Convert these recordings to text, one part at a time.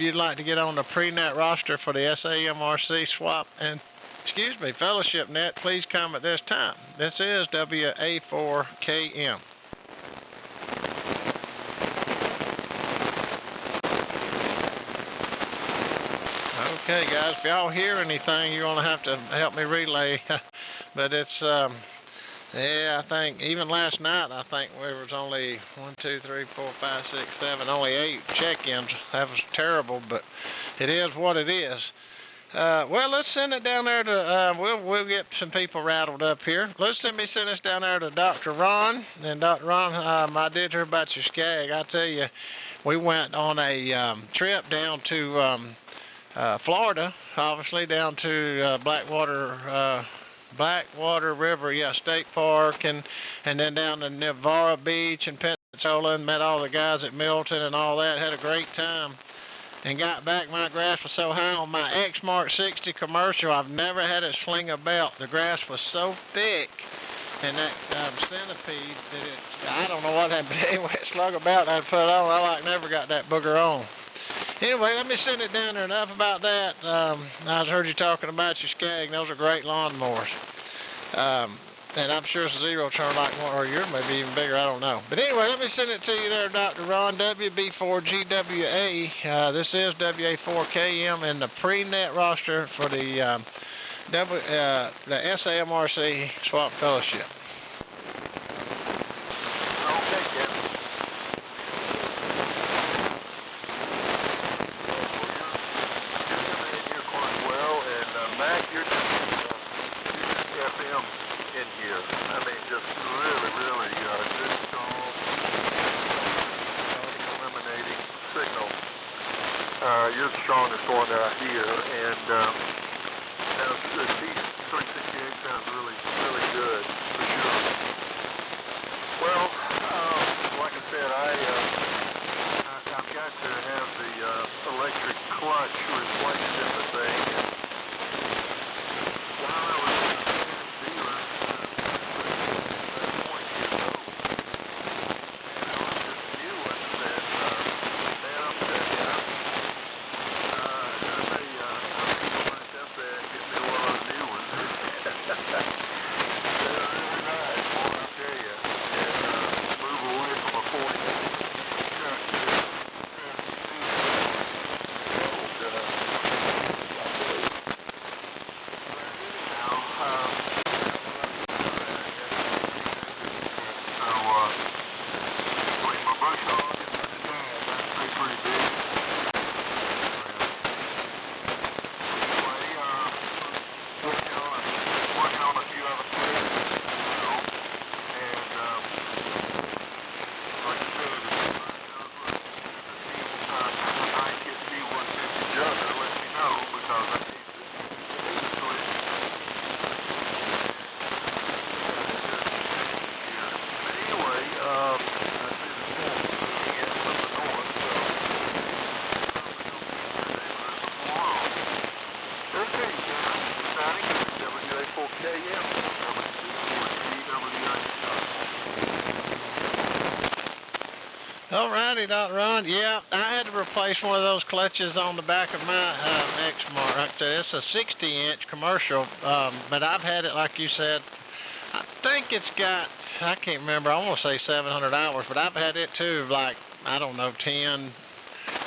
you'd like to get on the pre-net roster for the SAMRC swap and fellowship net, please come at this time. This is WA4KM. Okay, guys, if y'all hear anything, you're going to have to help me relay. But it's, yeah, I think even last night, I think there was only 1, 2, 3, 4, 5, 6, 7, only 8 check-ins. That was terrible, but it is what it is. Well, let's send it down there to, we'll get some people rattled up here. Let's send this down there to Dr. Ron. And Dr. Ron, I did hear about your skag. I tell you, we went on a trip down to Florida, obviously down to Blackwater River, State Park, and then down to Navarro Beach and Pensacola, and met all the guys at Milton and all that. Had a great time. And got back, my grass was so high on my X-Mark 60 commercial, I've never had it sling a belt. The grass was so thick, and that centipede, I don't know what happened, but anyway, it slung a belt I put on. I never got that booger on. Anyway, let me send it down there. Enough about that. I heard you talking about your skag. Those are great lawnmowers. And I'm sure it's a zero-turn like one, or yours may be even bigger, I don't know. But anyway, let me send it to you there, Dr. Ron, WB4GWA. This is WA4KM and the pre-net roster for the SAMRC Swap Fellowship. Okay, Kevin. You're quite well, and Mac, you're just FM in here. I mean, just really, really good, strong, eliminating signal. You're the strongest one that I hear, and now the T368 sounds really, really good for sure. Well, like I said, I've got to have the electric clutch replaced in the thing. While I was in the dealer, Alrighty, Dr. Ron. Yeah, I had to replace one of those clutches on the back of my X-Mark. It's a 60-inch commercial, but I've had it, like you said, I think it's got, I can't remember, I want to say 700 hours, but I've had it too, like, I don't know, 10,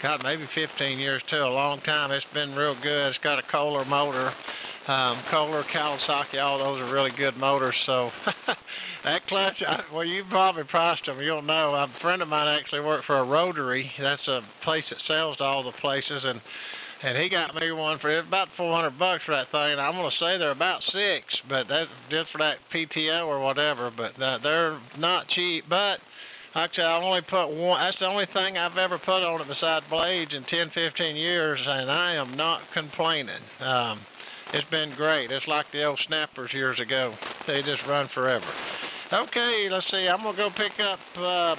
God, maybe 15 years too, a long time. It's been real good. It's got a Kohler motor. Kohler, Kawasaki, all those are really good motors, so that clutch, well, you probably priced them, you'll know. A friend of mine actually worked for a Rotary. That's a place that sells to all the places, and he got me one for about $400 for that thing. And I'm going to say they're about 6, but that's just for that PTO or whatever, but they're not cheap. But actually, I only put one. That's the only thing I've ever put on it besides blades in 10, 15 years, and I am not complaining. It's been great. It's like the old snappers years ago. They just run forever. Okay, let's see. I'm going to go pick up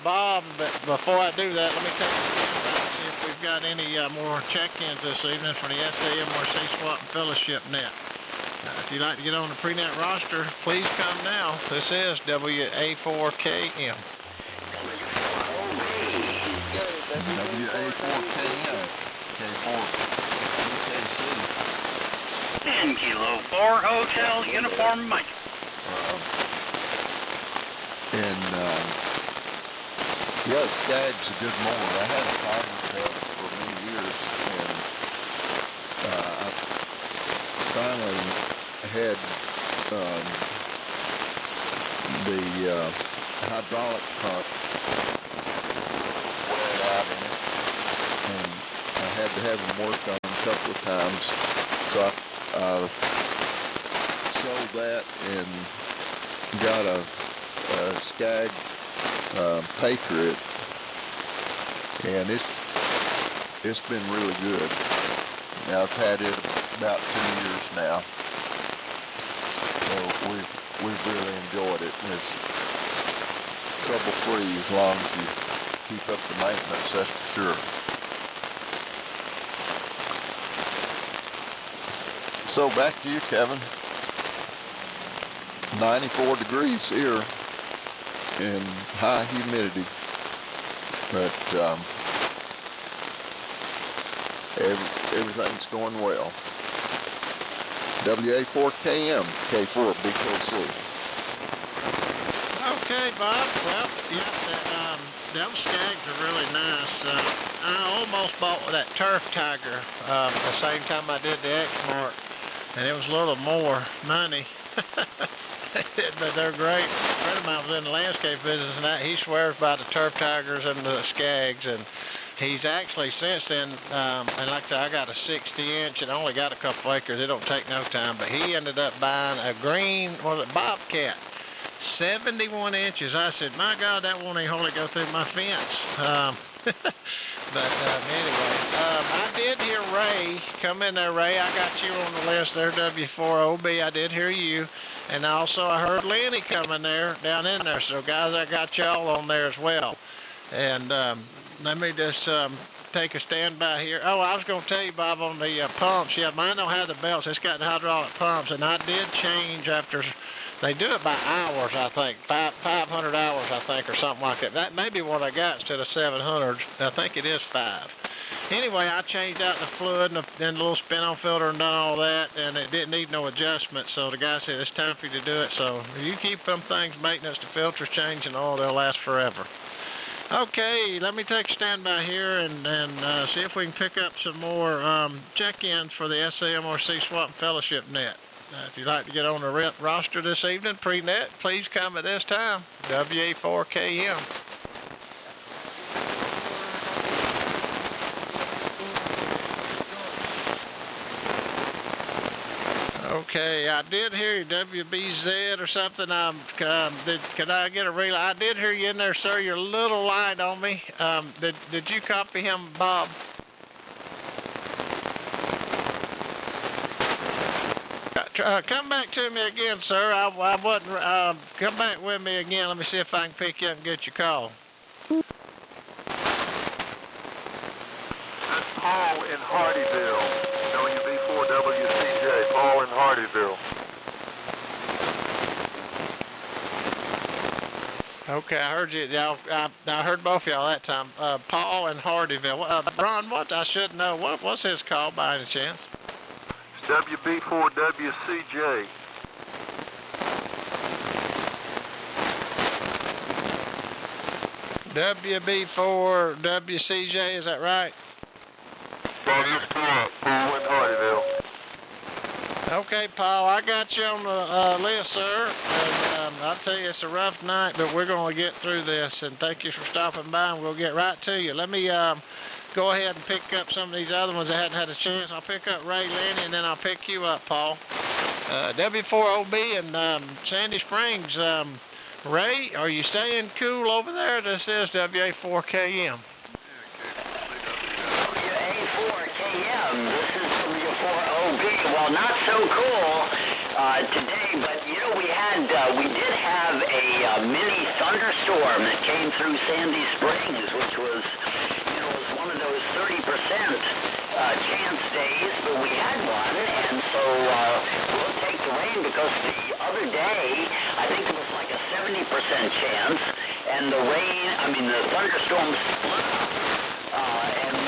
Bob, but before I do that, let me take a look and see if we've got any more check-ins this evening for the SAMRC Swap and Fellowship Net. If you'd like to get on the pre-net roster, please come now. This is WA4KM. WA4KM. K4, UKC. 10 Kilo 4 Hotel Uniform Mike. Yeah, Skag's a good mower. I had a problem with that for many years, and I finally had the hydraulic pump wearing out in it, and I had to have them worked on a couple of times. So I sold that and got a Skag Patriot, and it's been really good. Now, I've had it about 2 years now, so we've really enjoyed it. And it's trouble-free as long as you keep up the maintenance, that's for sure. So back to you, Kevin. 94 degrees here and high humidity, but everything's going well. WA4KM, K4 BKC. Okay, Bob. Well, yeah, them Skags are really nice. I almost bought that Turf Tiger the same time I did the X-Mark, and it was a little more money. But they're great. A friend of mine was in the landscape business, and he swears by the Turf Tigers and the Skags, and he's actually since then, and like I said, I got a 60-inch and only got a couple acres. It don't take no time, but he ended up buying a green, Bobcat, 71 inches. I said, my God, that won't even hardly go through my fence. But anyway, I did hear Ray come in there. Ray, I got you on the list there, W4OB. I did hear you. And also I heard Lenny coming there, down in there. So, guys, I got y'all on there as well. And let me just take a standby here. Oh, I was going to tell you, Bob, on the pumps. Yeah, mine don't have the belts. It's got the hydraulic pumps. And I did change after... They do it by hours, I think, 500 hours, I think, or something like that. That may be what I got instead of 700. I think it is 5. Anyway, I changed out the fluid and then the little spin-on filter and done all that, and it didn't need no adjustment. So the guy said, it's time for you to do it. So you keep them things maintenance, the filters change and all, they'll last forever. Okay, let me take a standby here and see if we can pick up some more check-ins for the SAMRC Swap and Fellowship Net. If you'd like to get on the roster this evening, pre-net, please come at this time. WA4KM. Okay, I did hear you, WBZ or something. Could I get a relay? I did hear you in there, sir. You're a little light on me. Did you copy him, Bob? Come back to me again, sir. I wasn't. Come back with me again. Let me see if I can pick you up and get your call. That's Paul in Hardyville. WB4WCJ. Paul in Hardyville. Okay, I heard you. I heard both of y'all that time. Paul in Hardyville. Ron, what I should know. What's his call by any chance? WB4WCJ. WB4WCJ, is that right? That is correct. Paul in Hardyville. Okay, Paul, I got you on the list, sir. And I'll tell you, it's a rough night, but we're going to get through this. And thank you for stopping by, and we'll get right to you. Let me go ahead and pick up some of these other ones that hadn't had a chance. I'll pick up Ray, Lenny, and then I'll pick you up, Paul. W4OB and Sandy Springs. Ray, are you staying cool over there? This is WA4KM. WA4KM, this is W4OB. Well, not so cool today, but you know we did have a mini thunderstorm that came through Sandy Springs, which was one of those 30% chance days, but we had one, and so we'll take the rain because the other day, I think it was like a 70% chance, and the thunderstorm split up, and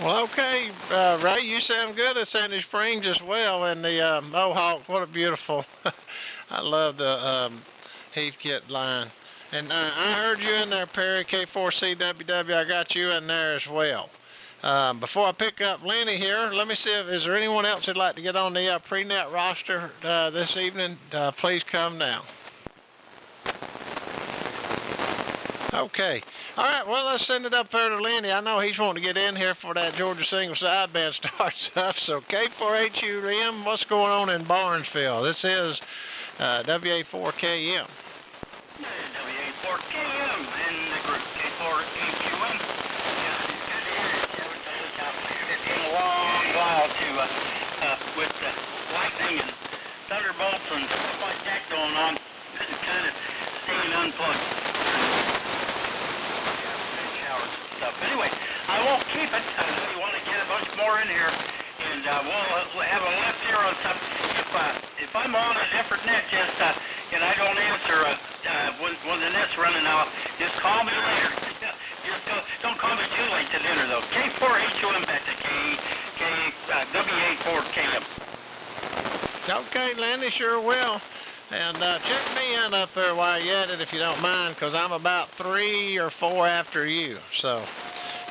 Well, okay, Ray, you sound good at Sandy Springs as well, and the Mohawk. What a beautiful! I love the Heathkit line. And I heard you in there, Perry, K4CWW. I got you in there as well. Before I pick up Lenny here, let me see if is there anyone else who'd like to get on the pre-net roster this evening. Please come now. Okay. All right, well, let's send it up there to Lenny. I know he's wanting to get in here for that Georgia single sideband starts up. So K4HUM, what's going on in Barnesville? This is WA4KM. WA4KM in the group K4HUM. Yeah, it's good to hear it. It's been a long while with lightning and thunderbolts and stuff like that going on. Been kind of staying unplugged. Showers and stuff. Anyway, I won't keep it. I know you want to get a bunch more in here, and we'll have a left here on top. If I'm on a different net, just and I don't answer when the net's running out, just call me later. Just don't call me too late to dinner though. K4HUM back to WA4KM. Okay, Lenny, sure will. And check me in up there while you're at it if you don't mind, because I'm about 3 or 4 after you. So,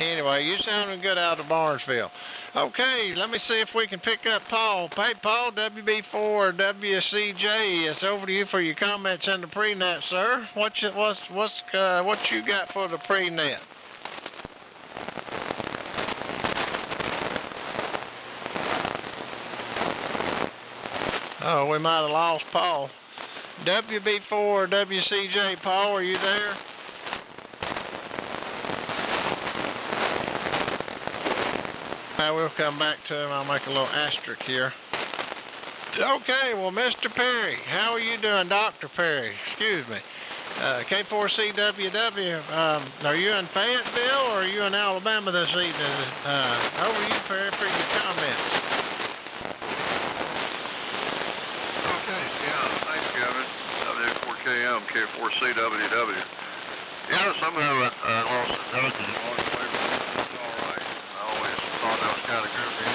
anyway, you sounding good out of Barnesville. Okay, let me see if we can pick up Paul. Hey, Paul, WB4 WCJ, it's over to you for your comments in the pre-net, sir. What you got for the pre-net? Oh, we might have lost Paul. WB4 WCJ, Paul, are you there? We'll come back to him. I'll make a little asterisk here. Okay, well, Mr. Perry, how are you doing, Dr. Perry? Excuse me. K4CWW, are you in Fayetteville or are you in Alabama this evening? Over to you, Perry, for your comments. Okay, yeah, thanks, Kevin. WA4KM, K4CWW. Yeah, somehow I lost the Dodgers and walked away from it. It's all right. I always thought that was kind of goofy.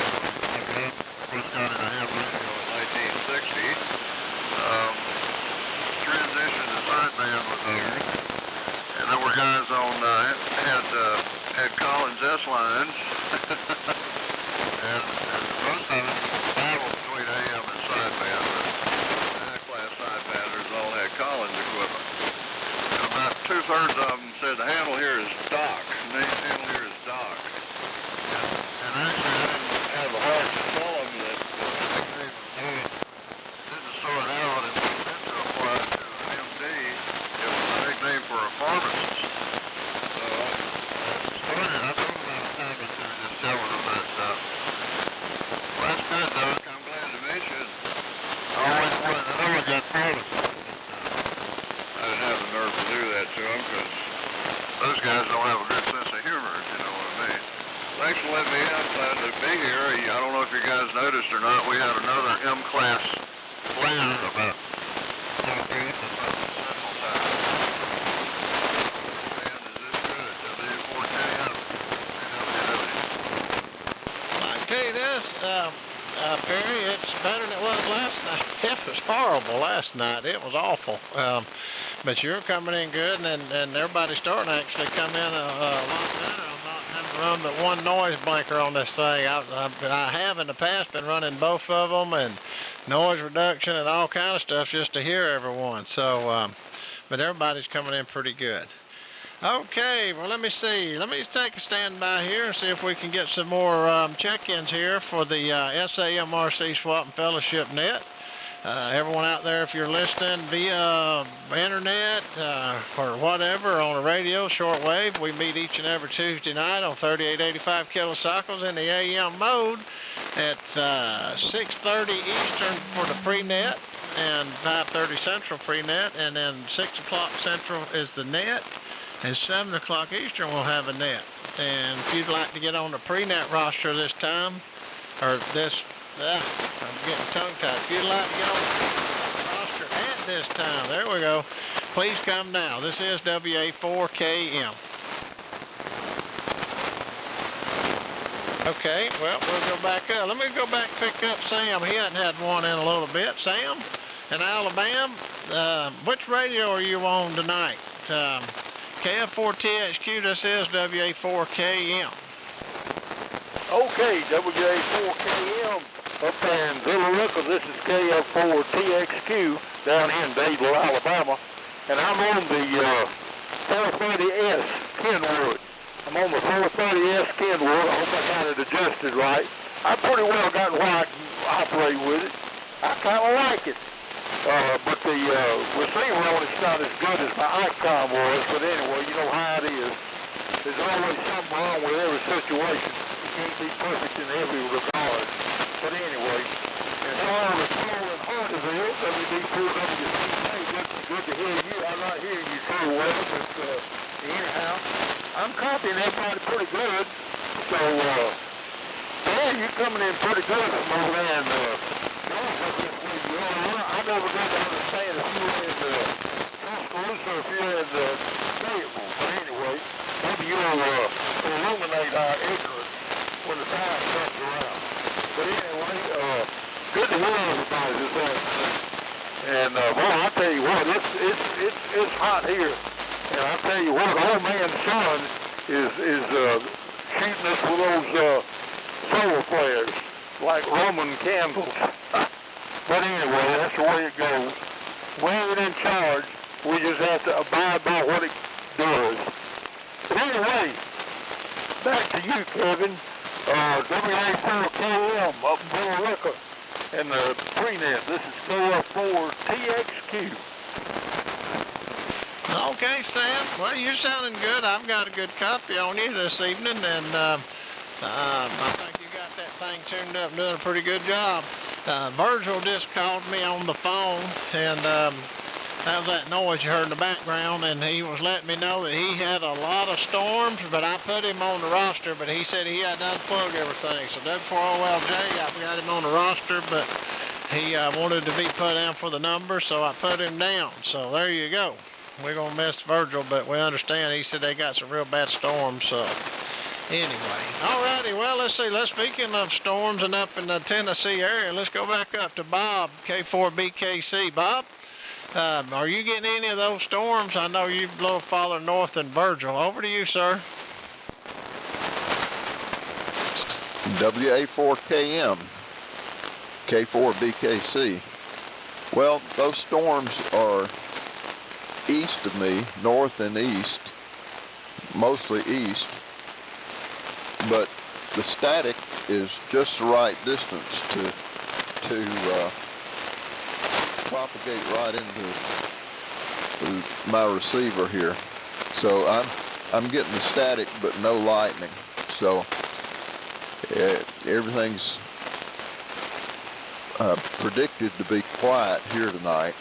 First got in a ham radio in 1960. Transition to sideband was there. And there were guys on, had Collins S lines. and most of it battled between AM and sideband. High-class sidebanders all had Collins equipment. And about 2/3 of them said the handle here is Doc. The handle here is Doc. And actually, I didn't have the heart to tell them that the nickname didn't start out and meant to apply to an MD. It was a nickname for a pharmacist. So I told them about a time or two just telling them that stuff. Well, that's good, Doc. I'm glad to meet you. I always wanted to know I got proud of you. I didn't have the nerve to do that to them because those guys don't have a good sense of humor, if you know what I mean. Thanks for letting me in. Glad to be here. I don't know if you guys noticed or not, we had another M-class flare about Central Time. And is this good? WA4KM. I tell you this, Perry, it's better than it was last night. It was horrible last night. It was awful. But you're coming in good, and everybody's starting to actually come in a lot better. I'm not having to run but one noise blanker on this thing. I have in the past been running both of them and noise reduction and all kind of stuff just to hear everyone. So, but everybody's coming in pretty good. Okay, well, let me see. Let me take a standby here and see if we can get some more check-ins here for the SAMRC Swap and Fellowship Net. Everyone out there, if you're listening via internet or whatever on a radio, shortwave, we meet each and every Tuesday night on 3885 kilocycles in the AM mode at 6:30 Eastern for the pre-net and 5:30 Central pre-net, and then 6 o'clock Central is the net, and 7 o'clock Eastern we'll have a net. And if you'd like to get on the pre-net roster this time, or this, I'm getting tongue-tied. If you'd like to get on the roster at this time, there we go. Please come now. This is WA4KM. Okay, well, we'll go back up. Let me go back and pick up Sam. He hadn't had one in a little bit. Sam, in Alabama, which radio are you on tonight? KF4TXQ, this is WA4KM. Okay, WA4KM up there in Little Ricker. This is KF4TXQ down here in Dadeville, Alabama. And I'm on the 430S Kenwood. I'm on the 430S Kenwood. I hope I got it adjusted right. I pretty well got why I can operate with it. I kind of like it. But the receiver on it's not as good as my Icon was. But anyway, you know how it is. There's always something wrong with every situation. You can't be perfect in every regard. But anyway, as far as Paul and Hardeeville, WD4WCK, good to hear you. I'm not hearing you too well, but anyhow, I'm copying everybody pretty good. So, yeah, you're coming in pretty good from over there in I never got to understand if you were in Tuscaloosa or if you're in Fayetteville. But anyway, maybe you'll illuminate our ignorance when the time comes around. But anyway, good to hear everybody this afternoon. And boy, I tell you what, it's hot here. And I tell you what, old man Sean is shooting us with those solar flares like Roman candles. But anyway, that's the way it goes. We ain't in charge. We just have to abide by what it does. But anyway, back to you, Kevin. WA4KM up in Little Ricker and the pre-net. This is KF4TXQ. Okay, Sam. Well, you're sounding good. I've got a good copy on you this evening, and I think you got that thing tuned up and doing a pretty good job. Virgil just called me on the phone, and that was that noise you heard in the background, and he was letting me know that he had a lot of storms, but I put him on the roster, but he said he hadn't unplugged everything. So W4OLJ, I've got him on the roster, but he wanted to be put down for the number, so I put him down. So there you go. We're going to miss Virgil, but we understand. He said they got some real bad storms, so anyway. All righty, well, let's see. Speaking of storms and up in the Tennessee area, let's go back up to Bob, K4BKC. Bob, are you getting any of those storms? I know you blow farther north than Virgil. Over to you, sir. WA4KM, K4BKC. Well, those storms are east of me, north and east, mostly east, but the static is just the right distance to propagate right into my receiver here. So I'm getting the static but no lightning. So everything's predicted to be quiet here tonight,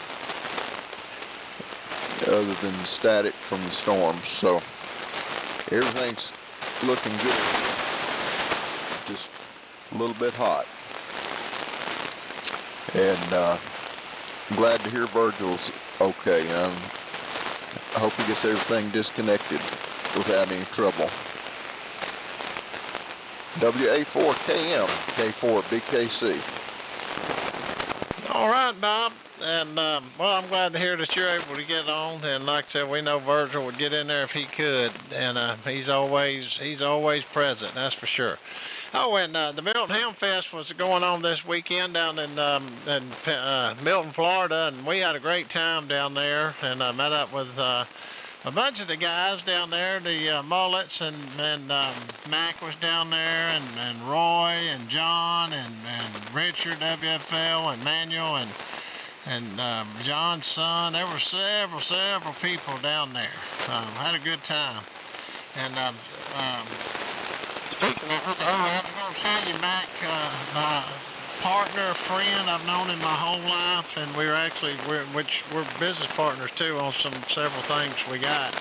other than the static from the storms. So everything's looking good, just a little bit hot. And I'm glad to hear Virgil's okay. I hope he gets everything disconnected without any trouble. WA4KM, K4BKC. All right, Bob. And, well, I'm glad to hear that you're able to get on. And like I said, we know Virgil would get in there if he could. And he's always present, that's for sure. Oh, and the Milton Ham Fest was going on this weekend down in Milton, Florida. And we had a great time down there. And I met up with a bunch of the guys down there, the Mullets, and Mac was down there, and Roy, and John, and Richard, WFL, and Manuel, and John's son. There were several people down there. Had a good time. And speaking of, I'm going to tell you, Mac, my partner, friend I've known him my whole life, and we're business partners too on several things we got.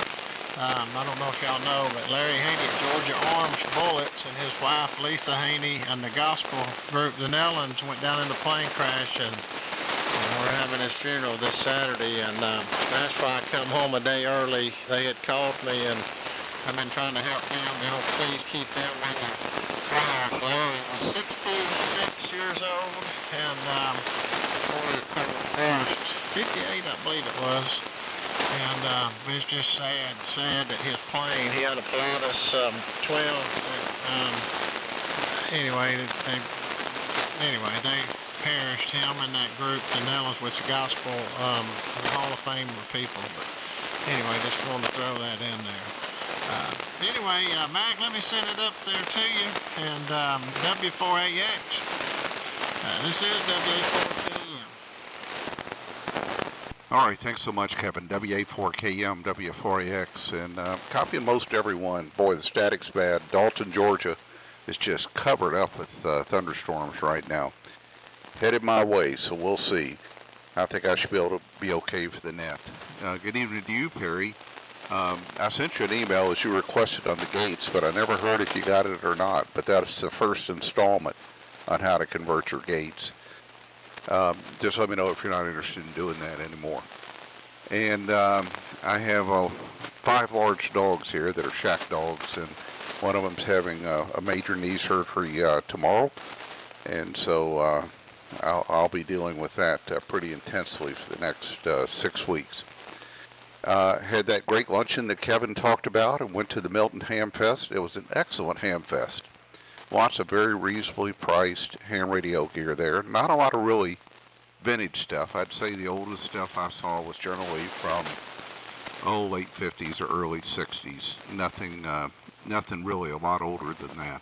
I don't know if y'all know, but Larry Haney at Georgia Arms Bullets and his wife Lisa Haney and the gospel group, the Nellens, went down in the plane crash, and we're having his funeral this Saturday, and that's why I come home a day early. They had called me, and I've been trying to help them. Please keep them in the prayer. was. And it's just sad that his plane, he had a Pilatus 12. Anyway, they perished, him and that group, the Nellis, with the Gospel Hall of Fame people. But anyway, just wanted to throw that in there. Anyway, Mac, let me send it up there to you. And W4AX. This is W4KM. All right, thanks so much, Kevin. WA4KM, W4AX, and copying most everyone. Boy, the static's bad. Dalton, Georgia is just covered up with thunderstorms right now. Headed my way, so we'll see. I think I should be able to be okay for the net. Good evening to you, Perry. I sent you an email as you requested on the gates, but I never heard if you got it or not. But that's the first installment on how to convert your gates. Just let me know if you're not interested in doing that anymore. And I have 5 large dogs here that are shack dogs, and one of them's having a major knee surgery tomorrow, and so I'll be dealing with that pretty intensely for the next 6 weeks. Had that great luncheon that Kevin talked about and went to the Milton Ham Fest. It was an excellent ham fest. Lots of very reasonably priced ham radio gear there. Not a lot of really vintage stuff. I'd say the oldest stuff I saw was generally from late 50s or early 60s. Nothing really a lot older than that.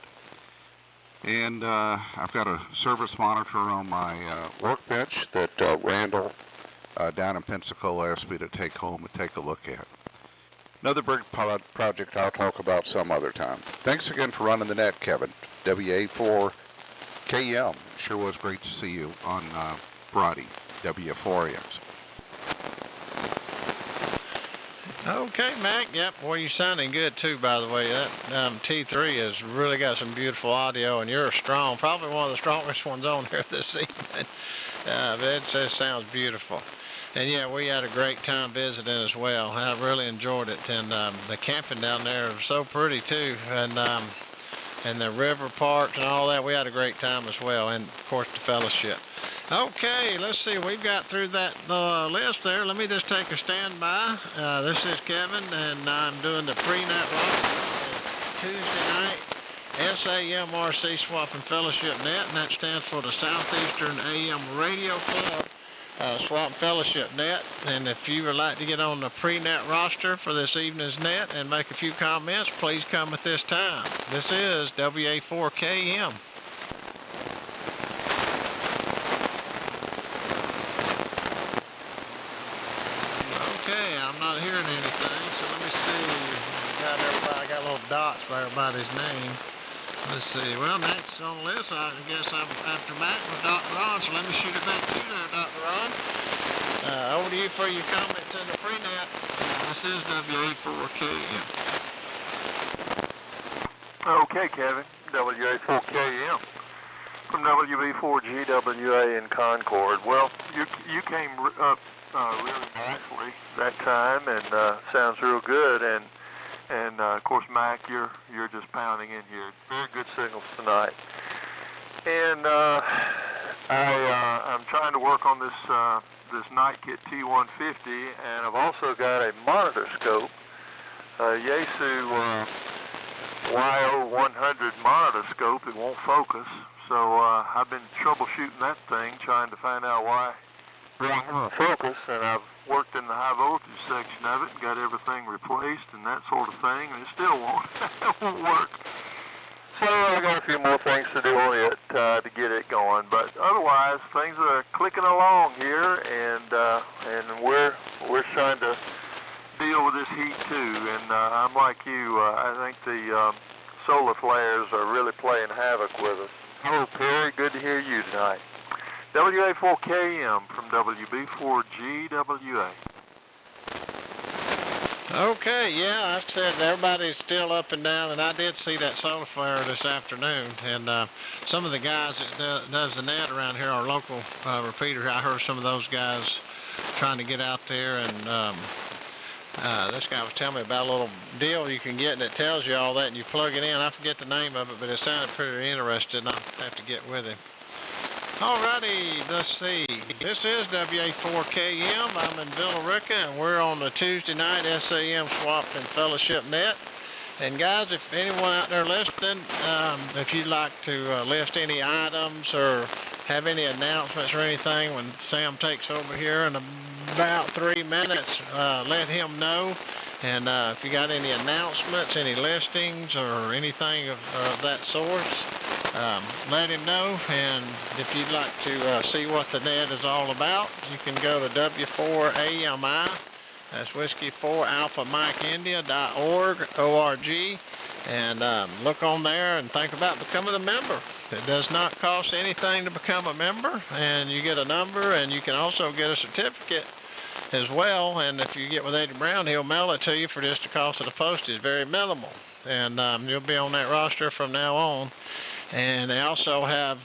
And I've got a service monitor on my workbench that Randall down in Pensacola asked me to take home and take a look at. Another big project I'll talk about some other time. Thanks again for running the net, Kevin. WA4KM. Sure was great to see you on Friday, W4AX. Okay, Mac. Yep. Well, you're sounding good too, by the way. That T3 has really got some beautiful audio, and you're strong. Probably one of the strongest ones on here this evening. But it just sounds beautiful. And yeah, we had a great time visiting as well. I really enjoyed it, and the camping down there was so pretty too, and the river parks and all that. We had a great time as well, and of course the fellowship. Okay, let's see. We've got through that list there. Let me just take a standby. This is Kevin, and I'm doing the pre-net Tuesday night SAMRC Swap and Fellowship Net, and that stands for the Southeastern AM Radio Club. Swap and Fellowship Net, and if you would like to get on the pre-net roster for this evening's net and make a few comments, please come at this time. This is WA4KM. Okay, I'm not hearing anything, so let me see. I got little dots there by his name. Let's see. Well, next on the list, I guess I'm after Mac with Dr. Ron, so let me shoot it back to you there, Dr. Ron. Over to you for your comments in the pre-net. This is WA4KM. Okay, Kevin, WA4KM from WB4GWA in Concord. Well, you came up really nicely that time, and sounds real good. And of course, Mac, you're just pounding in here. Very good signals tonight. And I'm trying to work on this Nightkit T150, and I've also got a monitor scope, Yaesu YO100 monitor scope. It won't focus, so I've been troubleshooting that thing, trying to find out why it won't focus, and I've worked in the high voltage section of it and got everything replaced and that sort of thing, and it still won't work. So I got a few more things to do on it to get it going, but otherwise things are clicking along here, and we're trying to deal with this heat too. And I'm like you, I think the solar flares are really playing havoc with us. Hello, Perry. Good to hear you tonight. WA4KM from WB4GWA. Okay, yeah, I said everybody's still up and down, and I did see that solar flare this afternoon. And some of the guys that does the net around here, our local repeater, I heard some of those guys trying to get out there, and this guy was telling me about a little deal you can get that tells you all that, and you plug it in. I forget the name of it, but it sounded pretty interesting. I'll have to get with him. Alrighty, let's see. This is WA4KM. I'm in Villarica, and we're on the Tuesday night SAM Swap and Fellowship Net. And guys, if anyone out there listening, if you'd like to list any items or have any announcements or anything when Sam takes over here in about 3 minutes, let him know. And if you got any announcements, any listings, or anything of that sort, let him know. And if you'd like to see what the net is all about, you can go to W4AMI. That's Whiskey 4 Alpha Mike India.org, O-R-G, and look on there and think about becoming a member. It does not cost anything to become a member, and you get a number, and you can also get a certificate as well. And if you get with Eddie Brown, he'll mail it to you for just the cost of the postage, very minimal. And you'll be on that roster from now on. And they also have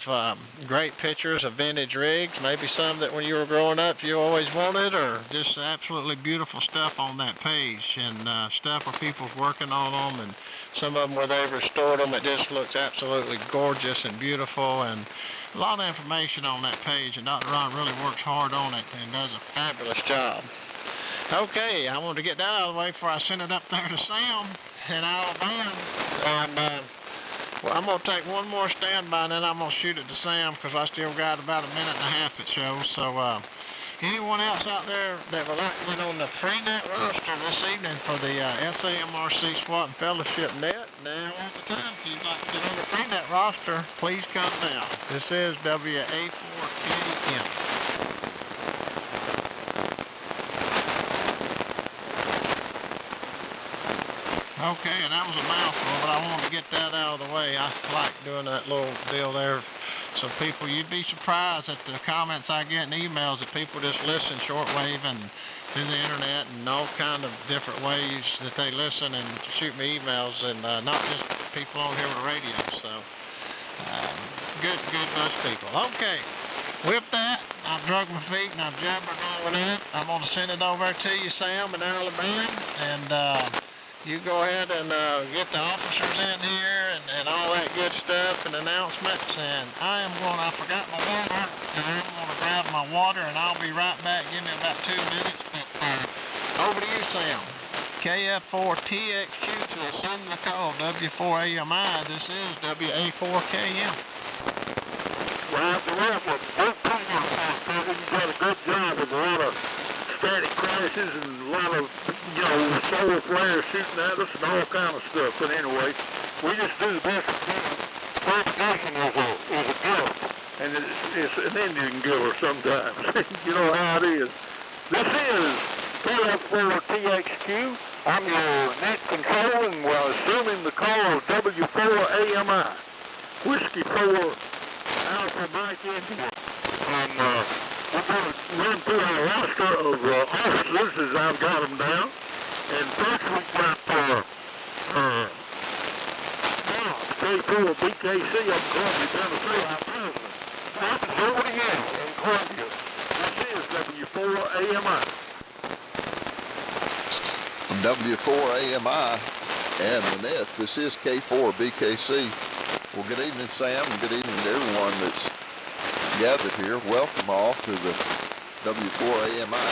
great pictures of vintage rigs, maybe some that when you were growing up you always wanted, or just absolutely beautiful stuff on that page, and stuff where people's working on them, and some of them where they've restored them. It just looks absolutely gorgeous and beautiful, and a lot of information on that page, and Dr. Ron really works hard on it and does a fabulous job. Okay, I wanted to get that out of the way before I send it up there to Sam in Alabama. And well, I'm going to take one more standby, and then I'm going to shoot it to Sam, because I still got about a minute and a half it shows. So anyone else out there that would like to get on the free net roster this evening for the SAMRC Swap and Fellowship Net, now is the time. If you'd like to get on the free net roster, please come now. This is WA4KM. Okay, and that was a mouthful, but I wanted to get that out of the way. I like doing that little deal there. So people, you'd be surprised at the comments I get and emails that people just listen shortwave and through the internet and all kind of different ways that they listen and shoot me emails, and not just people on here with the radio. So good bunch of people. Okay, with that, I've drug my feet and I've jabbered all of that. I'm going to send it over to you, Sam, in Alabama, and you go ahead and get the officers in here and all that good stuff and announcements. And I forgot my water, and I'm going to grab my water, and I'll be right back. Give me about 2 minutes. Over to you, Sam. KF4TXQ to send the call, W4AMI. This is WA4KM. Well, both people, you got a good job with a lot of static crashes and a lot of, solar flares shooting at us and all kind of stuff. But anyway, we just do the best we can. Propagation is a gift, and it's an Indian giver sometimes. You know how it is. This is KF4TXQ. I'm your net control, and we're assuming the call of W4AMI, Whiskey 4 Alpha Mike India. And we're going to run through our roster of officers as I've got them down. And first we've got K4 BKC up in Columbia, Tennessee, our president. This is over to you in Columbia. This is W4AMI. From W4AMI and the net, this is K4 BKC. Well, good evening, Sam, and good evening to everyone that's gathered here. Welcome all to the W4AMI.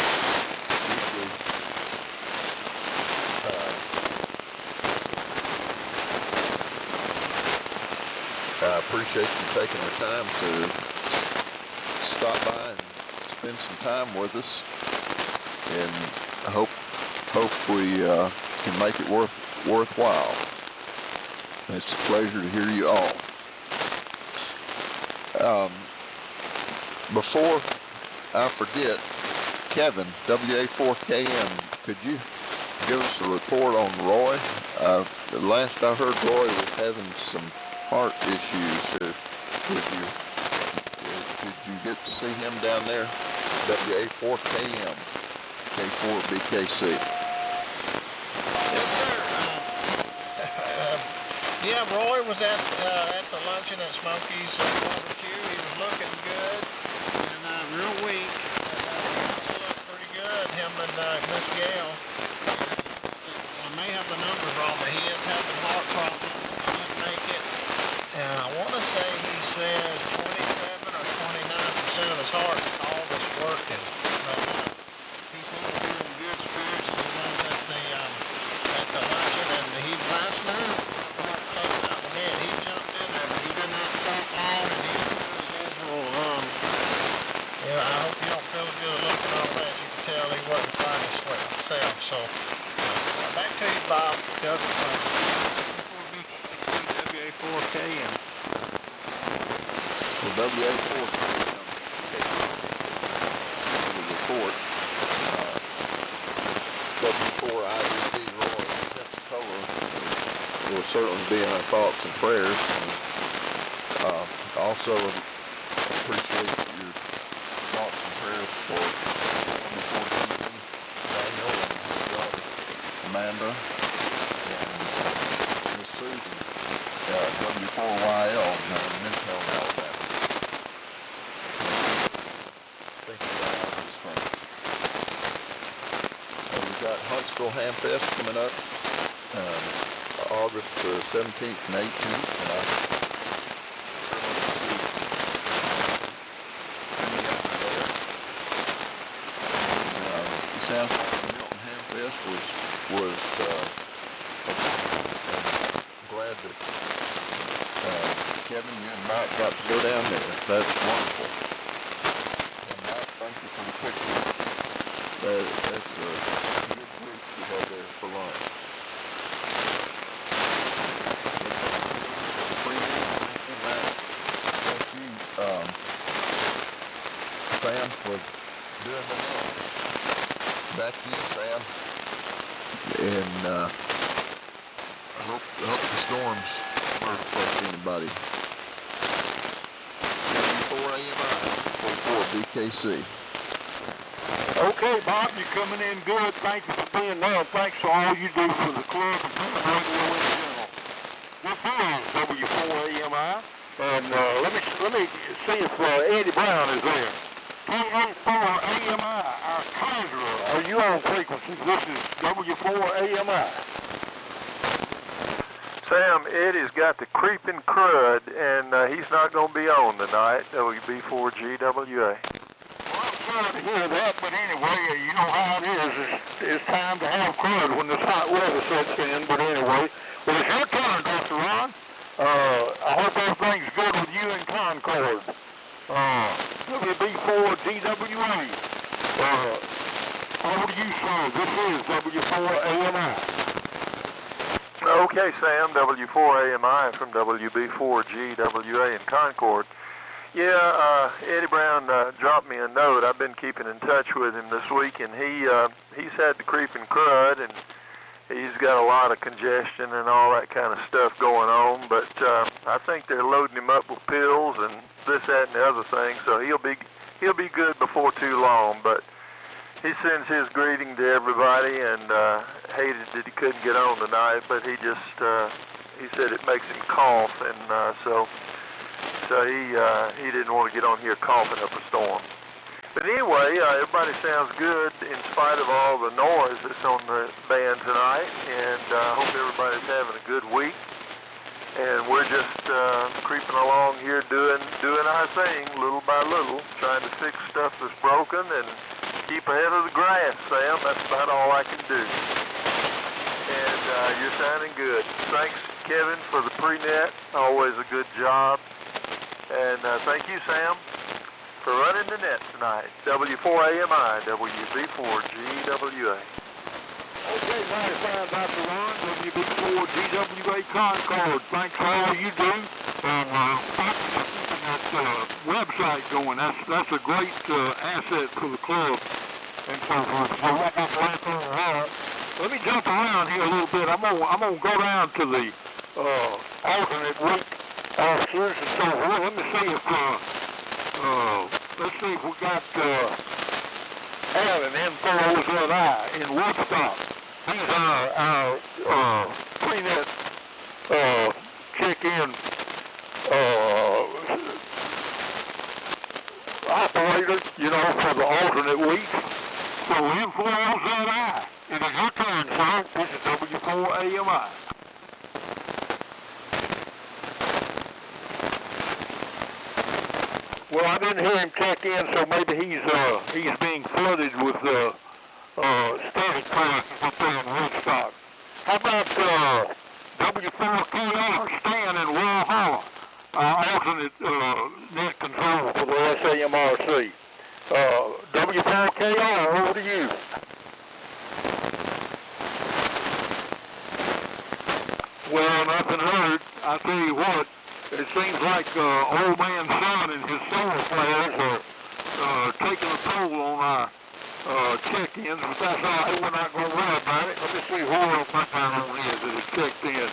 I appreciate you taking the time to stop by and spend some time with us, and I hope we can make it worthwhile. It's a pleasure to hear you all. Before I forget, Kevin, WA4KM, could you give us a report on Roy? The last I heard, Roy was having some heart issues. Did you get to see him down there? WA4KM, K4BKC. Yeah, Roy was at the luncheon at Smokey's barbecue. He was looking good and real weak. He looked pretty good, him and Miss Gail. I may have the numbers wrong, but he is having heart problems. He didn't make it. And I want to say he said 27 or 29 WA4 report. W4IBD Roy Pensacola will certainly be in our thoughts and prayers. And, also appreciate your thoughts and prayers for Daniel and his daughter Amanda and Miss Susan, W4YL in Midtown, Alabama. Thank you, Brian. We've got Huntsville Hamfest coming up August 17th and 18th, and Sounds like the Milton Hamfest was glad that Kevin, you and Mike got to go down there. That's wonderful. And Mike, thank you for the picture. That's a good group you had there for lunch. Thank you, Sam, for doing the lunch. Back to you, Sam. And I hope the storms won't affect anybody. 4AMI, 44BKC. Okay, Bob, you're coming in good. Thank you for being there. Thanks for all you do for the club and for the radio in general. This is W4AMI, and let me see if Eddie Brown is there. K84AMI, our conjurer. Are you on frequency? This is W4AMI. Sam, Eddie's got the creeping crud, and he's not going to be on tonight. WB4GWA. Well, I'm sorry to hear that, but anyway, you know how it is. It's time to have crud when this hot weather sets in. But anyway, well, it's your turn, Dr. Ron. I hope everything's good with you in Concord. WB4GWA. Over to you, sir. This is W4AMI. Okay, Sam, W4AMI from WB4GWA in Concord. Yeah, Eddie Brown dropped me a note. I've been keeping in touch with him this week, and he's had the creeping crud, and he's got a lot of congestion and all that kind of stuff going on. But I think they're loading him up with pills and this, that, and the other thing, so he'll be good before too long. But he sends his greeting to everybody, and hated that he couldn't get on tonight. But he just he said it makes him cough, and so he didn't want to get on here coughing up a storm. But anyway, everybody sounds good in spite of all the noise that's on the band tonight, and I hope everybody's having a good week. And we're just creeping along here doing our thing little by little, trying to fix stuff that's broken and keep ahead of the grass, Sam. That's about all I can do. And you're sounding good. Thanks, Kevin, for the pre-net. Always a good job. And thank you, Sam, for running the net tonight. W4AMI, WB4GWA. Okay, nice fine, Dr. Ron, WB4GWA Concord. Thanks for all you do. And thanks for keeping that website going. That's a great asset for the club. And so let me jump around here a little bit. I'm gonna go down to the alternate week officers and so forth. Let me see if we got Alan M4OZI in Woodstock. He's our pre-net check-in operator, for the alternate week. So M4OZI, it is your turn, sir. This is W4AMI. Well, I didn't hear him check in, so maybe he's being flooded with static prices up there in Woodstock. How about W4KR Stan in Walhalla, alternate net control for the SAMRC. W4KR, over to you. Well, nothing heard. I tell you what, it seems like old man Son and his solar flares are taking a toll on our check-ins, but that's all right. We're not going to worry about it. Let me see who else my phone is that is checked in.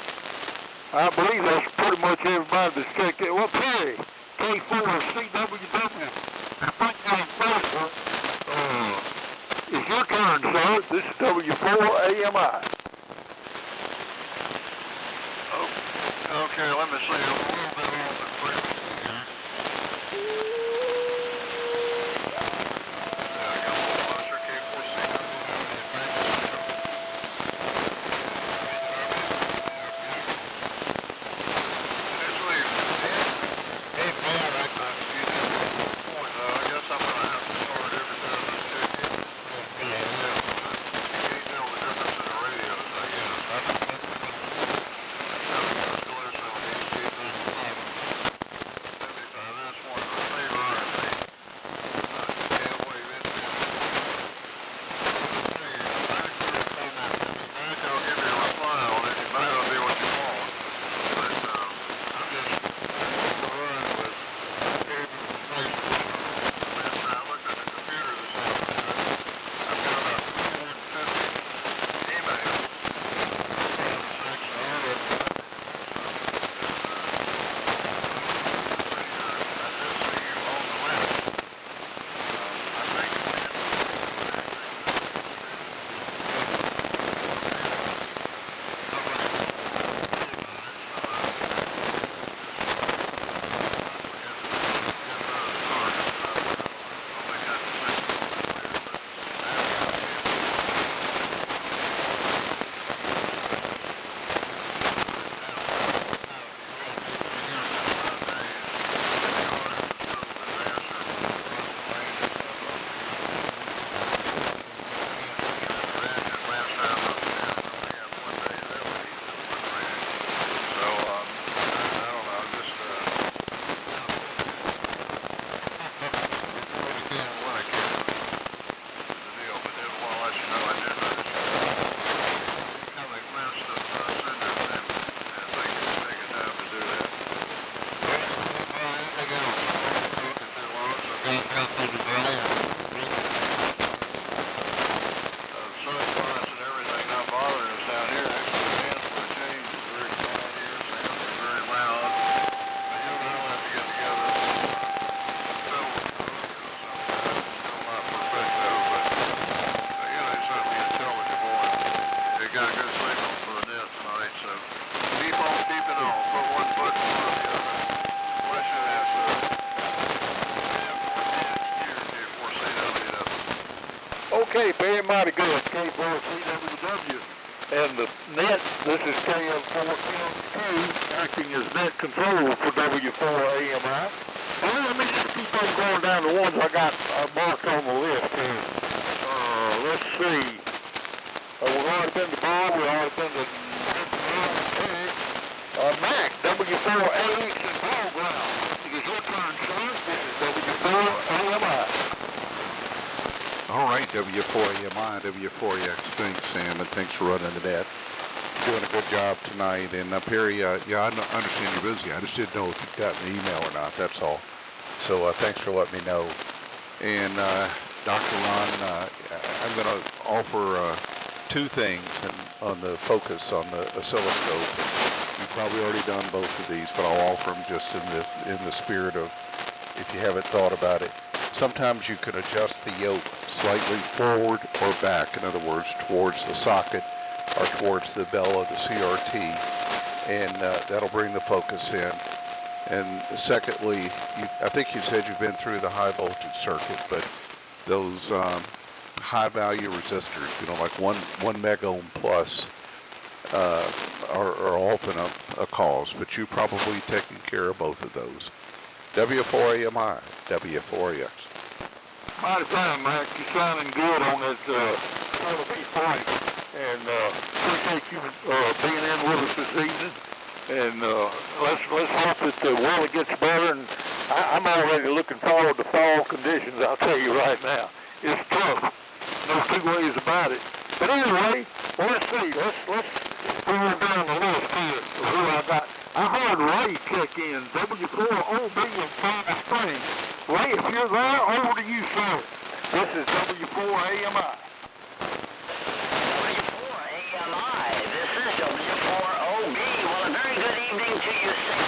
I believe that's pretty much everybody that's checked in. Well, Perry, K4CWW, I think I'm Facebook. It's your turn, sir. This is W4AMI. Okay, let me see. I'm a little bit on the quick. Okay, very mighty good. K4CWW. And the net, this is KM4Q, acting as net control for W4AMI. Well, let me just keep on going down the ones I got marked on the list here. Let's see. We've already been to Ball, we've already been to Mac, W4AX and Ball Ground. It is your turn, sir. This is W4AMI. All right, W4AMI, W4EX, thanks, Sam, and thanks for running the net. Doing a good job tonight. And Perry, yeah, I understand you're busy. I just didn't know if you got an email or not, that's all. So thanks for letting me know. And Dr. Ron, I'm going to offer two things on the focus on the oscilloscope. You've probably already done both of these, but I'll offer them just in the spirit of, if you haven't thought about it. Sometimes you can adjust the yoke slightly forward or back, in other words, towards the socket or towards the bell of the CRT, and that'll bring the focus in. And secondly, I think you said you've been through the high voltage circuit, but those high value resistors, like 1 mega ohm plus, are often a cause, but you've probably taken care of both of those. W4AMI, W4EX. Mighty fine, Mac. You're sounding good on that point. And appreciate you being in with us this evening. And let's hope that the weather gets better. And I'm already looking forward to fall conditions, I'll tell you right now. It's tough. No two ways about it. But anyway, let's see. Let's go down the list here of who I got. I heard Ray check in, W4OB in Sandy Springs. Ray, if you're there, over to you, sir. This is W4AMI. W4AMI, this is W4OB. Well, a very good evening to you, Sam.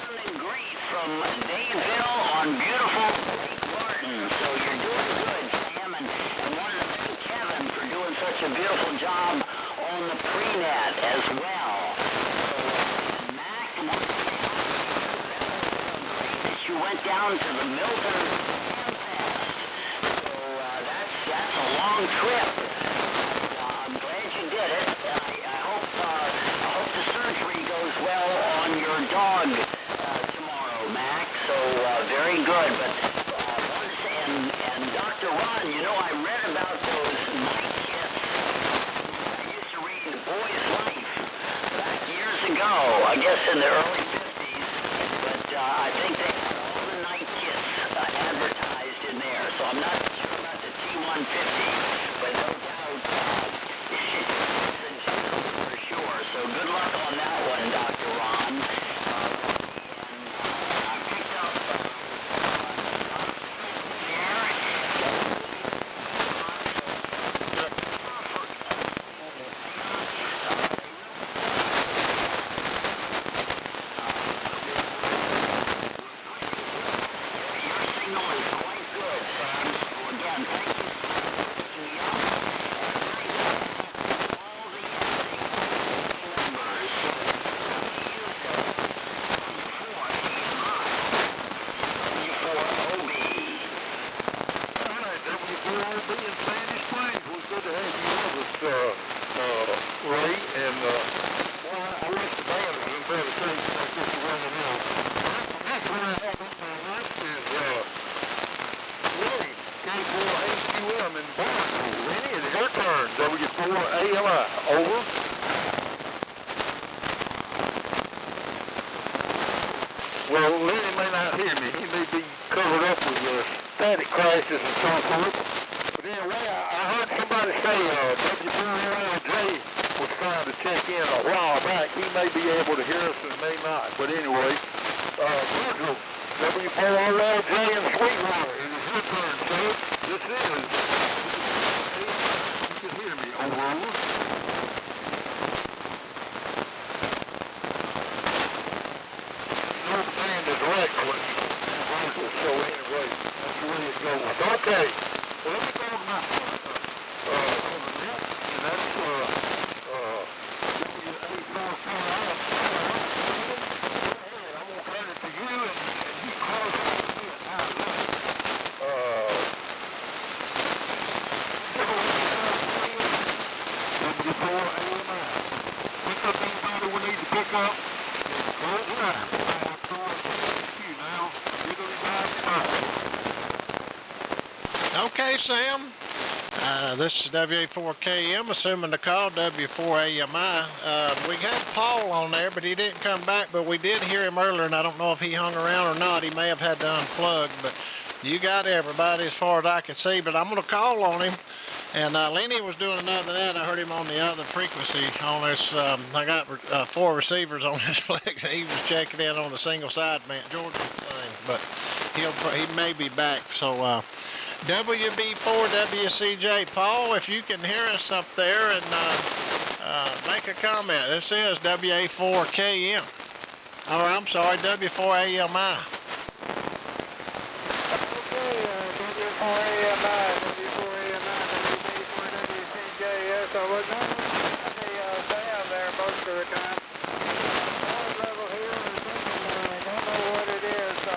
Sound and greet from Dayville on beautiful Lake Martin. So you're doing good, Sam, and wanted to thank Kevin for doing such a beautiful job on the pre-net as well. You went down to the Milton Campfest, so that's a long trip. I'm glad you did it. I hope the surgery goes well on your dog tomorrow, Mac. So very good. But wanted to say, and Dr. Ron, you know, I read about those night kits. I used to read Boy's Life back years ago, I guess in the early 50s. But I think they advertised in there, so I'm not sure about the T-150, but no doubt it's a jungle for sure. So good luck on that one, Dr. Ron. I picked up Ray, and I wish the band was in better shape like this around the mill. That's what I have on my list is Lenny, K4HQM in Barnesville. Lenny, it's your turn. W4AMI, over. Well, Lenny may not hear me. He may be covered up with static crashes and so forth. But anyway, I heard somebody say W4LJ was trying to check in a while back. He may be able to hear us and may not. But anyway, Virgil, W4LJ in Sweetwater. It is your turn, sir. This is. You can hear me. Over. No band is reckless. So anyway, that's the way it goes. Okay. Well, let me go to my on the net, and that's I'm gonna turn it to you, and you call it W4AMI. Pick up anybody we need to pick up. Close it out. You now. You're gonna Okay, Sam. This is WA4KM, assuming the call, W4AMI. We had Paul on there, but he didn't come back, but we did hear him earlier, and I don't know if he hung around or not. He may have had to unplug, but you got everybody as far as I can see, but I'm going to call on him. And Lenny was doing another net. I heard him on the other frequency on this. I got 4 receivers on this flex. He was checking in on the single sideband Georgia thing, but he may be back. So WB4WCJ, Paul, if you can hear us up there and make a comment. This is WA4KM. Oh, I'm sorry, W4AMI. So we're going to Sam there most of the time. Noise level here is something, I don't know what it is. So,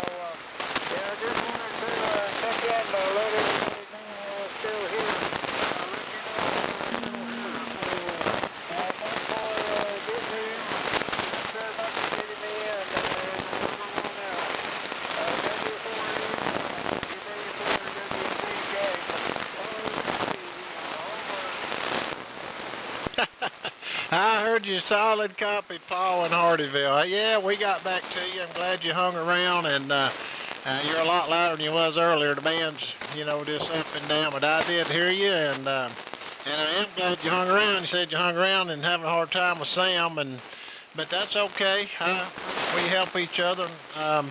yeah, I just wanted to check in to let everybody know I was still here. I'll let you know. Thanks for getting me in. Thanks very much for getting me in. I heard you solid copy, Paul in Hardyville. Yeah, we got back to you. I'm glad you hung around, and you're a lot louder than you was earlier. The band's, just up and down, but I did hear you, and I am glad you hung around. You said you hung around and having a hard time with Sam, and but that's okay. We help each other.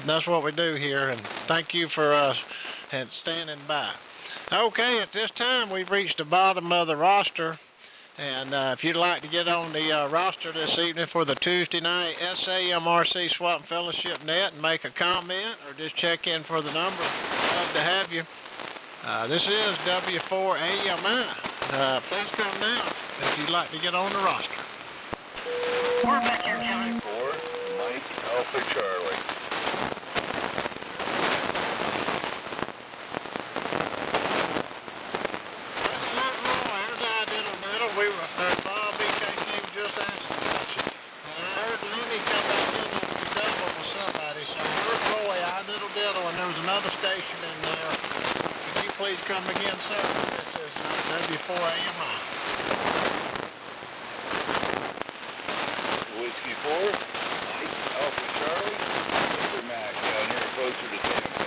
That's what we do here, and thank you for and standing by. Okay, at this time we've reached the bottom of the roster, and if you'd like to get on the roster this evening for the Tuesday night SAMRC Swap and Fellowship Net and make a comment or just check in for the number, love to have you. This is W4AMI. Please come now if you'd like to get on the roster. We're back here, Kevin. 4, Mike Alpha Charlie. Bob BKC was just asking about you. I heard Lenny come back in and was double with somebody, so I heard Roy, I diddle, and there was another station in there. Could you please come again, sir? This is W4AMI. Whiskey 4, Mike Alpha Charlie, Mr. Mac down here closer to Tampa.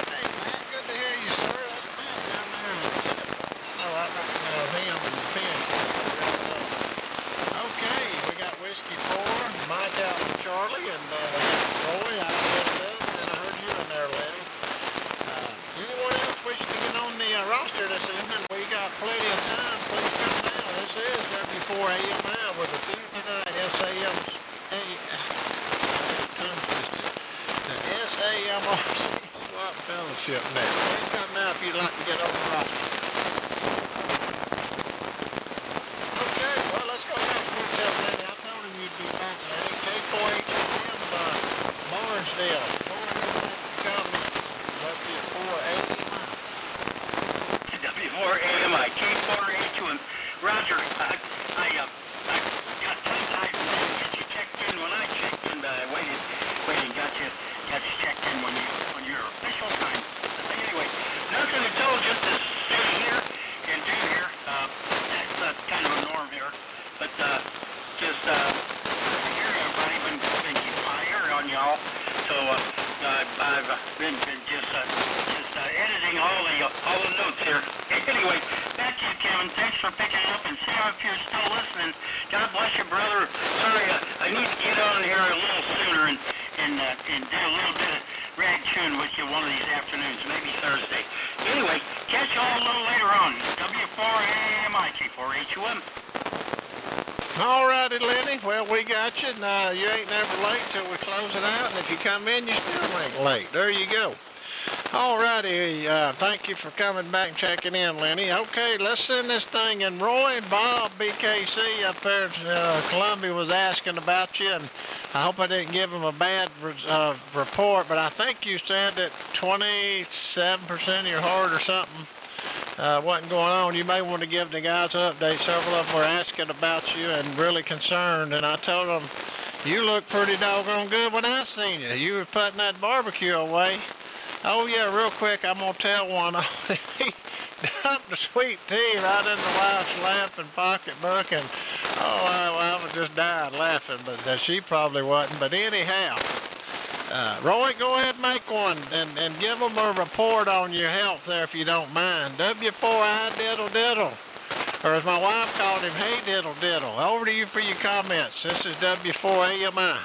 Hey, Matt, good to hear you, sir. That's Matt down there. Oh, I recognize him and the pen. Okay, we got Whiskey 4, Mike out with Charlie, and Roy out with Lenny, and I heard you in there, Lenny. Anyone else wishing to get on the roster this evening? We got plenty of time. Please come down. This is W4AMI with the Tuesday night SAMRC Swap Fellowship Net. Please come now if you'd like to get on the roster. Okay, well, let's go ahead and put that, Lenny. I told him you'd be back, Lenny. K4HM, Barnesdale. Go ahead and make a comment. W4AMI. W4AMI, K4H1. Roger, I got tongue-tied and didn't get you checked in when I checked in, but I waited, got you checked in when your official time. Anyway, nothing to tell, just to stay here and do here. That's kind of a norm here, but just here, everybody been keep my ear on y'all, so I've been just editing all the notes here. Anyway, back to you, Kevin. Thanks for picking it up, and Sam, if you're still listening, God bless you, brother. Sorry, I need to get on here a little sooner and do a little bit of rag tune with you one of these afternoons, maybe Thursday. Anyway, catch y'all a little later on. W4AMI, K4HUM. All righty, Lenny. Well, we got you. And, you ain't never late till we close it out, and if you come in, you still ain't late. There you go. All righty. Thank you for coming back and checking in, Lenny. Okay, let's send this thing in. Roy and Bob BKC up there in Columbia was asking about you, and I hope I didn't give them a bad report, but I think you said that 27% of your heart or something wasn't going on. You may want to give the guys an update. Several of them were asking about you and really concerned, and I told them, you look pretty doggone good when I seen you. You were putting that barbecue away. Oh, yeah, real quick, I'm going to tell one. He dumped the sweet tea right in the wife's lap and pocketbook, and, I was just dying laughing, but she probably wasn't. But anyhow, Roy, go ahead and make one and give them a report on your health there if you don't mind. W4I diddle diddle. Or as my wife called him, hey diddle diddle. Over to you for your comments. This is W4AMI.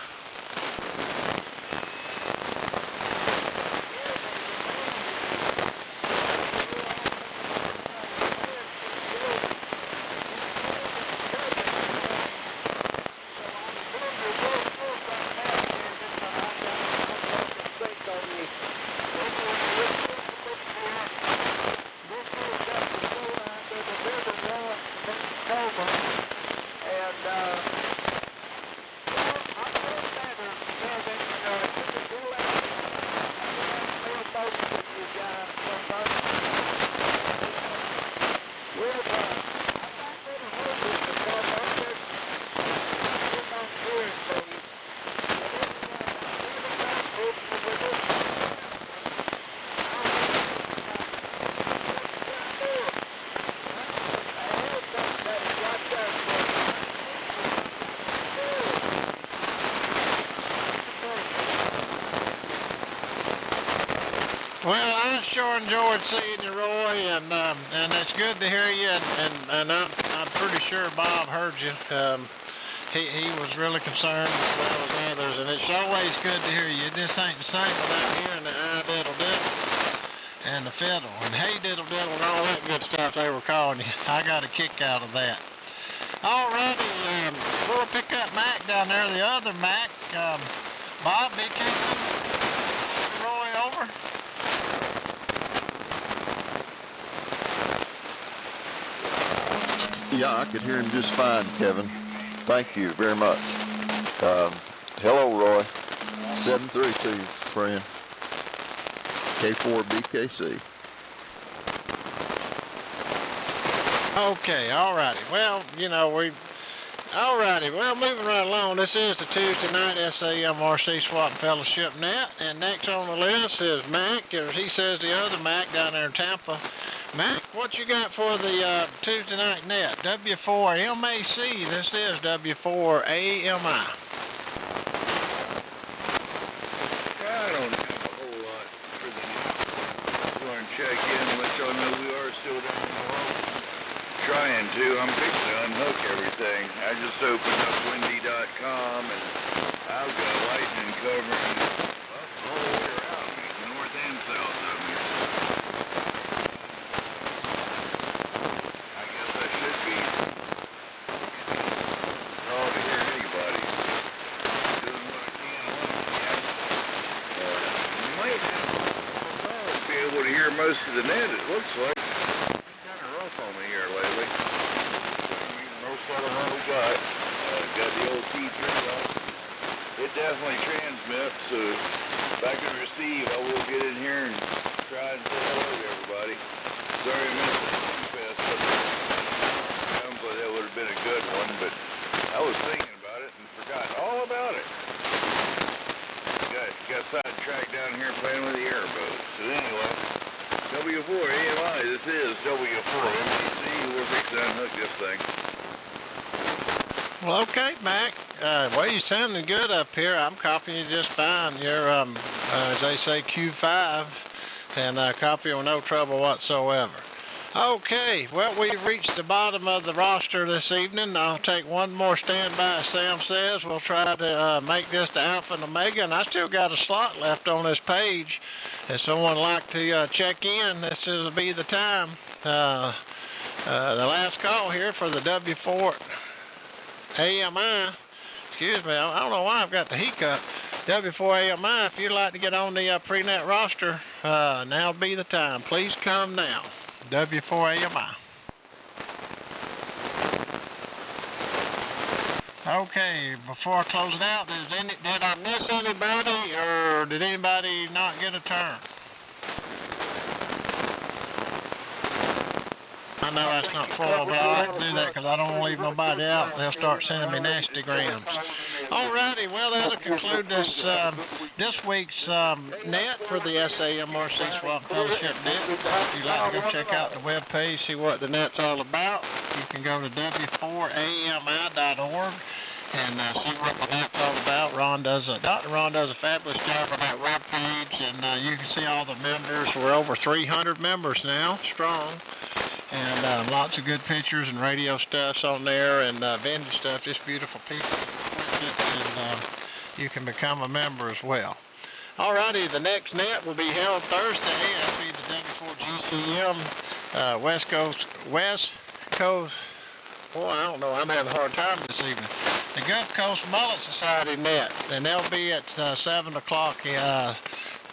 Well, I sure enjoyed seeing you, Roy, and it's good to hear you, and I'm pretty sure Bob heard you. he was really concerned as well as others, and it's always good to hear you. It just ain't the same without hearing the I diddle diddle and the fiddle and hey diddle diddle and all that good stuff they were calling you. I got a kick out of that. Alrighty, we'll pick up Mac down there. The other Mac, Bob, BK, Roy, over. Yeah, I could hear him just fine, Kevin. Thank you very much. Hello, Roy. 732, friend. K4BKC. Okay, alrighty. Well, alrighty. Well, moving right along. This is the Tuesday night SAMRC Swap and Fellowship Net, and next on the list is Mac, or he says the other Mac down there in Tampa. Mac, what you got for the Tuesday night net? W4MAC. This is W4AMI. I don't have a whole lot for the net. I'm going to check in and let y'all know we are still down in the hole. Trying to. I'm fixing to unhook everything. I just opened up windy.com and I've got lightning covering the whole way around me, north and south of me. I guess I should be drawn to hear anybody. Doing what I can when I can. You might be able to hear most of the net, it looks like. Kind of rough on me here lately. Most of the one we got. Got the old T3 on. It definitely transmits, so if I can receive, I will get in here and try and say hello to everybody. Sorry I missed the fest, but sounds like that would have been a good one, but I was thinking about it and forgot all about it. Got sidetracked down here playing with the airboat. So anyway, W4AMI, this is W4MAC. We're fixing to unhook this thing. Well, okay, Mac. Well, you're sounding good up here. I'm copying you just fine. You're, as they say, Q5, and copy with no trouble whatsoever. Okay, well, we've reached the bottom of the roster this evening. I'll take one more standby, as Sam says. We'll try to make this the Alpha and Omega, and I still got a slot left on this page. If someone would like to check in, this will be the time. The last call here for the W4 AMI. Excuse me, I don't know why I've got the hiccup. W4 AMI, if you'd like to get on the pre-net roster, now be the time. Please come now. W4 AMI. Okay, before I close it out, did I miss anybody, or did anybody not get a turn? I know that's not full, but I like to do that because I don't want to leave nobody out. They'll start sending me nasty grams. Alrighty, well, that'll conclude this week's net for the SAMRC Swap Fellowship Net. If you'd like to go check out the webpage, see what the net's all about, you can go to w4ami.org and see what the net's all about. Dr. Ron does a fabulous job on that webpage, and you can see all the members. We're over 300 members now, strong. And lots of good pictures and radio stuffs on there, and vending stuff, just beautiful people. And you can become a member as well. Alrighty, the next net will be held Thursday. That'll be the W4GCM West Coast. Boy, I don't know. I'm having a hard time this evening. The Gulf Coast Mullet Society net, and they'll be at 7 o'clock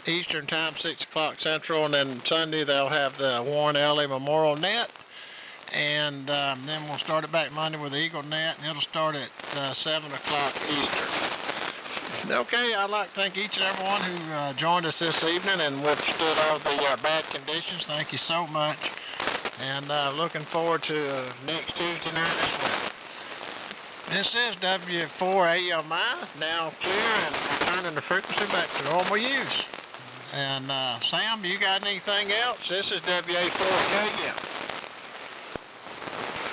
Eastern Time, 6 o'clock Central, and then Sunday they'll have the Warren Ellie Memorial Net, and then we'll start it back Monday with the Eagle Net, and it'll start at 7 o'clock Eastern. Okay, I'd like to thank each and everyone who joined us this evening and withstood all the bad conditions. Thank you so much, and looking forward to next Tuesday night as well. This is W4AMI, now clear and returning the frequency back to normal use. And Sam, you got anything else? This is WA4KM.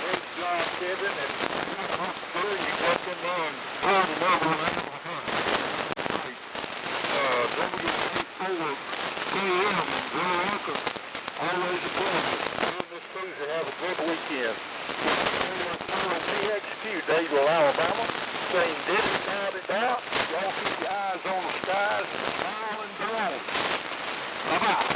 Great job, Kevin, and I'm sure you got them on part of W4KM, very welcome. Always a pleasure. Miss Cruiser, have a great weekend. KXQ, Dadeville, Alabama. Bye-bye.